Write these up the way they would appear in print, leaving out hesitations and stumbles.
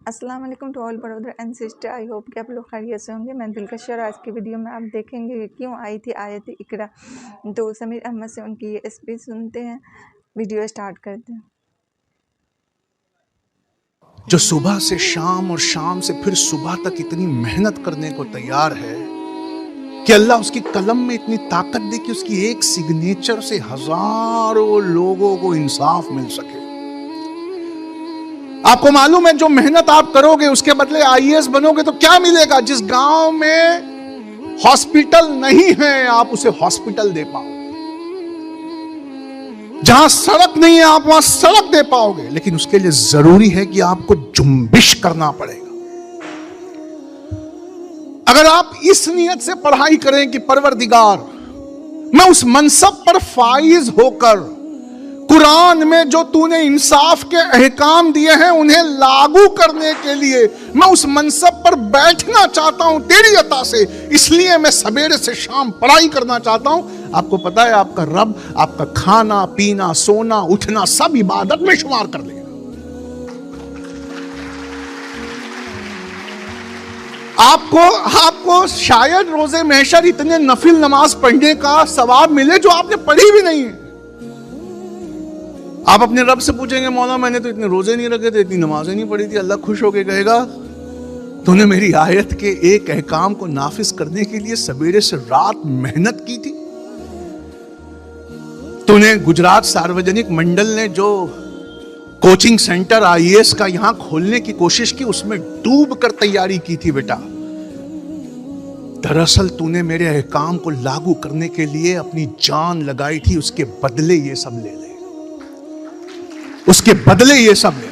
अस्सलाम वालेकुम to all brother and sister. I hope कि आप लोग खैरियत से होंगे। मैं दिलकश और आज की वीडियो में आप देखेंगे कि क्यों आई थी आयत इकरा। तो समीर अहमद से उनकी ये स्पीच सुनते हैं, वीडियो स्टार्ट करते हैं। जो सुबह से शाम और शाम से फिर सुबह तक इतनी मेहनत करने को तैयार है कि अल्लाह उसकी कलम में इतनी ताकत दे कि उसकी एक सिग्नेचर से हजारों लोगों को इंसाफ मिल सके। आपको मालूम है, जो मेहनत आप करोगे उसके बदले आईएएस बनोगे तो क्या मिलेगा? जिस गांव में हॉस्पिटल नहीं है आप उसे हॉस्पिटल दे पाओगे, जहां सड़क नहीं है आप वहां सड़क दे पाओगे। लेकिन उसके लिए जरूरी है कि आपको जुम्बिश करना पड़ेगा। अगर आप इस नियत से पढ़ाई करें कि परवरदिगार, मैं उस मनसब पर फाइज होकर कुरान में जो तूने इंसाफ के अहकाम दिए हैं उन्हें लागू करने के लिए मैं उस मनसब पर बैठना चाहता हूं तेरी अता से, इसलिए मैं सवेरे से शाम पढ़ाई करना चाहता हूं। आपको पता है आपका रब आपका खाना पीना सोना उठना सब इबादत में शुमार कर लेगा। आपको शायद रोजे महशर इतने नफिल नमाज पढ़ने का सवाब मिले जो आपने पढ़ी भी नहीं है। आप अपने रब से पूछेंगे, मौला मैंने तो इतने रोजे नहीं रखे थे, इतनी नमाजें नहीं पढ़ी थी। अल्लाह खुश होकर कहेगा, तूने मेरी आयत के एक अहकाम को नाफिज करने के लिए सवेरे से रात मेहनत की थी। तूने गुजरात सार्वजनिक मंडल ने जो कोचिंग सेंटर आईएएस का यहां खोलने की कोशिश की उसमें डूब कर तैयारी की थी बेटा। दरअसल तूने मेरे अहकाम को लागू करने के लिए अपनी जान लगाई थी, उसके बदले ये सब ले ले, उसके बदले ये सब ले।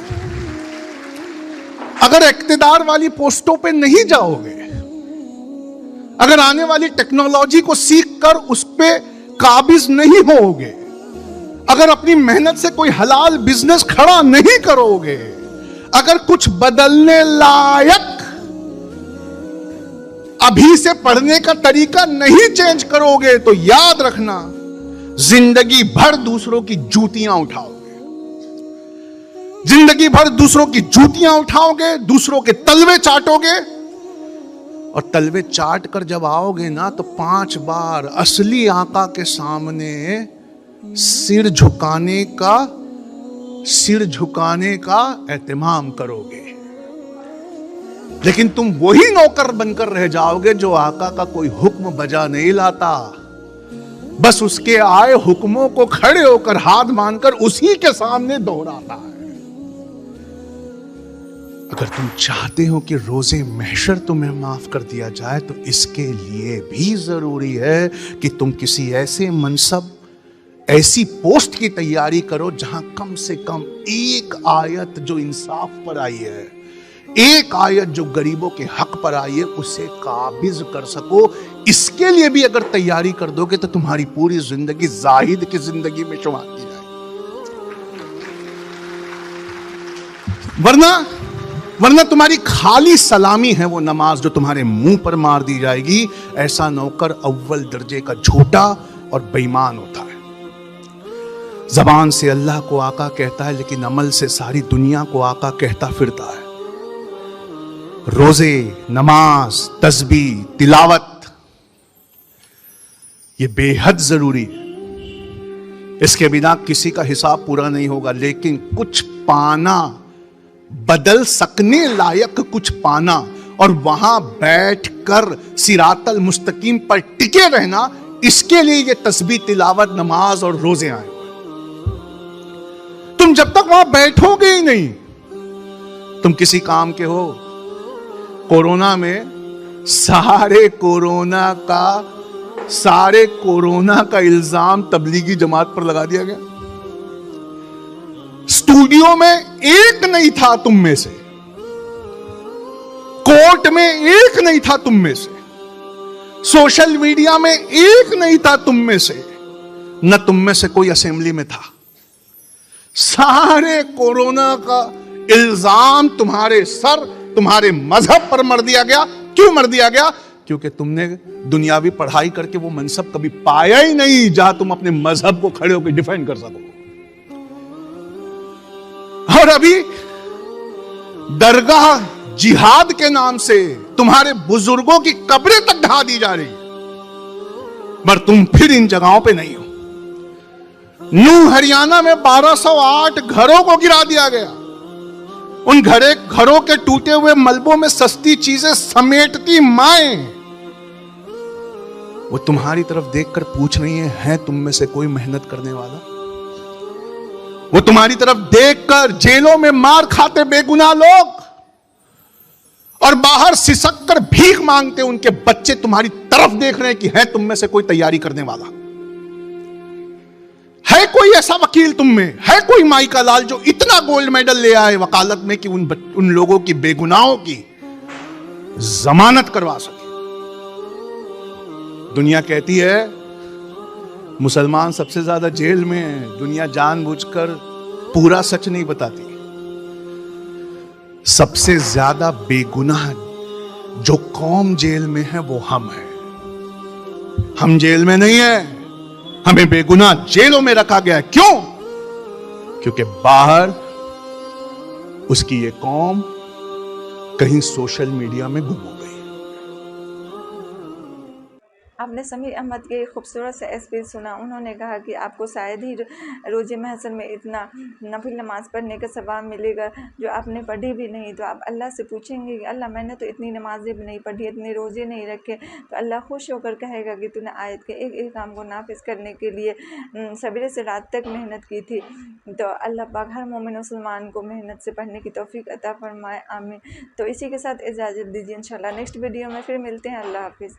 अगर इक्तिदार वाली पोस्टों पे नहीं जाओगे, अगर आने वाली टेक्नोलॉजी को सीख कर उस पे काबिज नहीं होगे, अगर अपनी मेहनत से कोई हलाल बिजनेस खड़ा नहीं करोगे, अगर कुछ बदलने लायक अभी से पढ़ने का तरीका नहीं चेंज करोगे तो याद रखना जिंदगी भर दूसरों की जूतियां उठाओगे, जिंदगी भर दूसरों की जूतियां उठाओगे, दूसरों के तलवे चाटोगे। और तलवे चाट कर जब आओगे ना तो 5 बार असली आका के सामने सिर झुकाने का एहतिमाम करोगे। लेकिन तुम वही नौकर बनकर रह जाओगे जो आका का कोई हुक्म बजा नहीं लाता, बस उसके आए हुक्मों को खड़े होकर हाथ मानकर उसी के सामने दोहराता है। अगर तुम चाहते हो कि रोजे महशर तुम्हें माफ कर दिया जाए तो इसके लिए भी जरूरी है कि तुम किसी ऐसे मनसब ऐसी पोस्ट की तैयारी करो जहां कम से कम एक आयत जो इंसाफ पर आई है, एक आयत जो गरीबों के हक पर आई है, उसे काबिज कर सको। इसके लिए भी अगर तैयारी कर दोगे तो तुम्हारी पूरी जिंदगी जाहिद की जिंदगी में शुमार की जाएगी। वरना तुम्हारी खाली सलामी है वो नमाज जो तुम्हारे मुंह पर मार दी जाएगी। ऐसा नौकर अव्वल दर्जे का झूठा और बेईमान होता है। जबान से अल्लाह को आका कहता है लेकिन अमल से सारी दुनिया को आका कहता फिरता है। रोजे, नमाज, तस्बीह, तिलावत ये बेहद जरूरी है। इसके बिना किसी का हिसाब पूरा नहीं होगा। लेकिन कुछ पाना, बदल सकने लायक कुछ पाना और वहां बैठकर सिरातल मुस्तकीम पर टिके रहना, इसके लिए ये तस्बीह, तिलावत, नमाज और रोजे आए। तुम जब तक वहां बैठोगे ही नहीं, तुम किसी काम के हो। कोरोना में सारे कोरोना का इल्जाम तबलीगी जमात पर लगा दिया गया। स्टूडियो में एक नहीं था तुम में से, कोर्ट में एक नहीं था तुम में से, सोशल मीडिया में एक नहीं था तुम में से, न तुम में से कोई असेंबली में था। सारे कोरोना का इल्जाम तुम्हारे सर, तुम्हारे मजहब पर मर दिया गया। क्यों मर दिया गया? क्योंकि तुमने दुनियावी पढ़ाई करके वो मनसब कभी पाया ही नहीं जहां तुम अपने मजहब को खड़े होकर डिफेंड कर सको। और अभी दरगाह जिहाद के नाम से तुम्हारे बुजुर्गों की कब्रें तक ढा दी जा रही है, पर तुम फिर इन जगहों पे नहीं हो। नूह हरियाणा में 1208 घरों को गिरा दिया गया। उन घरों के टूटे हुए मलबों में सस्ती चीजें समेटती माएं, वो तुम्हारी तरफ देखकर पूछ रही है तुम में से कोई मेहनत करने वाला? वो तुम्हारी तरफ देखकर जेलों में मार खाते बेगुनाह लोग और बाहर सिसक कर भीख मांगते उनके बच्चे तुम्हारी तरफ देख रहे हैं कि है तुम में से कोई तैयारी करने वाला? है कोई ऐसा वकील तुम में? है कोई माई का लाल जो इतना गोल्ड मेडल ले आए वकालत में कि उन लोगों की बेगुनाहों की जमानत करवा सके? दुनिया कहती है मुसलमान सबसे ज्यादा जेल में है। दुनिया जानबूझकर पूरा सच नहीं बताती। सबसे ज्यादा बेगुनाह जो कौम जेल में है वो हम हैं। हम जेल में नहीं है, हमें बेगुनाह जेलों में रखा गया है। क्यों? क्योंकि बाहर उसकी ये कौम कहीं सोशल मीडिया में गुम हो गई। आपने समीर अहमद के खूबसूरत से स्पीच सुना। उन्होंने कहा कि आपको शायद ही रोज़े महशर में इतना नफिल नमाज़ पढ़ने का सवाब मिलेगा जो आपने पढ़ी भी नहीं। तो आप अल्लाह से पूछेंगे कि अल्लाह मैंने तो इतनी नमाज़ें भी नहीं पढ़ी, इतने रोज़े नहीं रखे, तो अल्लाह खुश होकर कहेगा कि तूने आयत के एक एक काम को नाफिज करने के लिए सवेरे से रात तक मेहनत की थी। तो अल्लाह पाक हर मोमिन मुसलमान को मेहनत से पढ़ने की तौफीक अता फरमाए, आमीन। तो इसी के साथ इजाज़त दीजिए। इंशाल्लाह नेक्स्ट वीडियो में फिर मिलते हैं। अल्लाह हाफिज़।